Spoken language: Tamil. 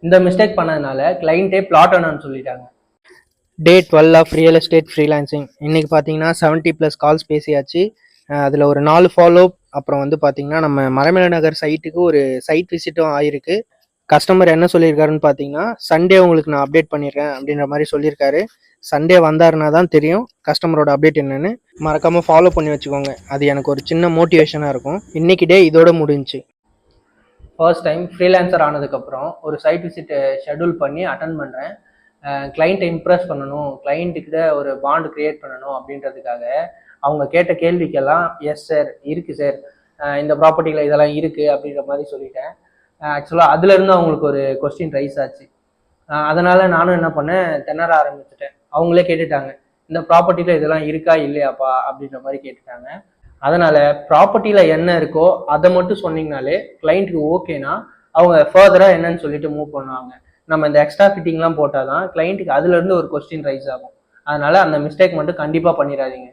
இந்த மிஸ்டேக் பண்ணதுனால கிளைண்ட்டே பிளாட் வேணான்னு சொல்லிட்டாங்க. டே 12 ஆஃப் ரியல் எஸ்டேட் ஃப்ரீலான்சிங். இன்னைக்கு பார்த்தீங்கன்னா 70+ கால்ஸ் பேசியாச்சு. அதில் ஒரு 4 ஃபாலோ. அப்புறம் வந்து பார்த்தீங்கன்னா நம்ம மரமேல நகர் சைட்டுக்கு ஒரு சைட் விசிட்டும் ஆயிருக்கு. கஸ்டமர் என்ன சொல்லியிருக்காருன்னு பார்த்தீங்கன்னா, சண்டே உங்களுக்கு நான் அப்டேட் பண்ணிடுறேன் அப்படின்ற மாதிரி சொல்லியிருக்காரு. சண்டே வந்தாருன்னா தான் தெரியும் கஸ்டமரோட அப்டேட் என்னன்னு. மறக்காமல் ஃபாலோ பண்ணி வச்சுக்கோங்க, அது எனக்கு ஒரு சின்ன மோட்டிவேஷனாக இருக்கும். இன்னைக்கு டே இதோட முடிஞ்சு. ஃபர்ஸ்ட் டைம் ஃப்ரீலான்சர் ஆனதுக்கப்புறம் ஒரு சைட் விசிட் ஷெடியூல் பண்ணி அட்டன் பண்ணுறேன். கிளைண்ட்டை இம்ப்ரெஸ் பண்ணணும், கிளைண்ட்டுக்கிட்ட ஒரு பாண்ட் கிரியேட் பண்ணணும் அப்படின்றதுக்காக அவங்க கேட்ட கேள்விக்கெல்லாம் எஸ் சார் இருக்குது சார், இந்த ப்ராப்பர்ட்டியில் இதெல்லாம் இருக்குது அப்படின்ற மாதிரி சொல்லிட்டேன். ஆக்சுவலாக அதுலேருந்து அவங்களுக்கு ஒரு கொஸ்டின் ரைஸ் ஆச்சு. அதனால் நானும் என்ன பண்ணேன், திணற ஆரம்பிச்சிட்டேன். அவங்களே கேட்டுட்டாங்க, இந்த ப்ராப்பர்ட்டியில் இதெல்லாம் இருக்கா இல்லையாப்பா அப்படின்ற மாதிரி கேட்டுட்டாங்க. அதனால் ப்ராப்பர்ட்டியில் என்ன இருக்கோ அதை மட்டும் சொன்னீங்கனாலே கிளைண்ட்டுக்கு ஓகேனா அவங்க ஃபர்தராக என்னன்னு சொல்லிட்டு மூவ் பண்ணுவாங்க. நம்ம இந்த எக்ஸ்ட்ரா ஃபிட்டிங்லாம் போட்டால் தான் கிளைண்ட்டுக்கு அதுலேருந்து ஒரு கொஸ்டின் ரைஸ் ஆகும். அதனால் அந்த மிஸ்டேக் மட்டும் கண்டிப்பாக பண்ணிடாதீங்க.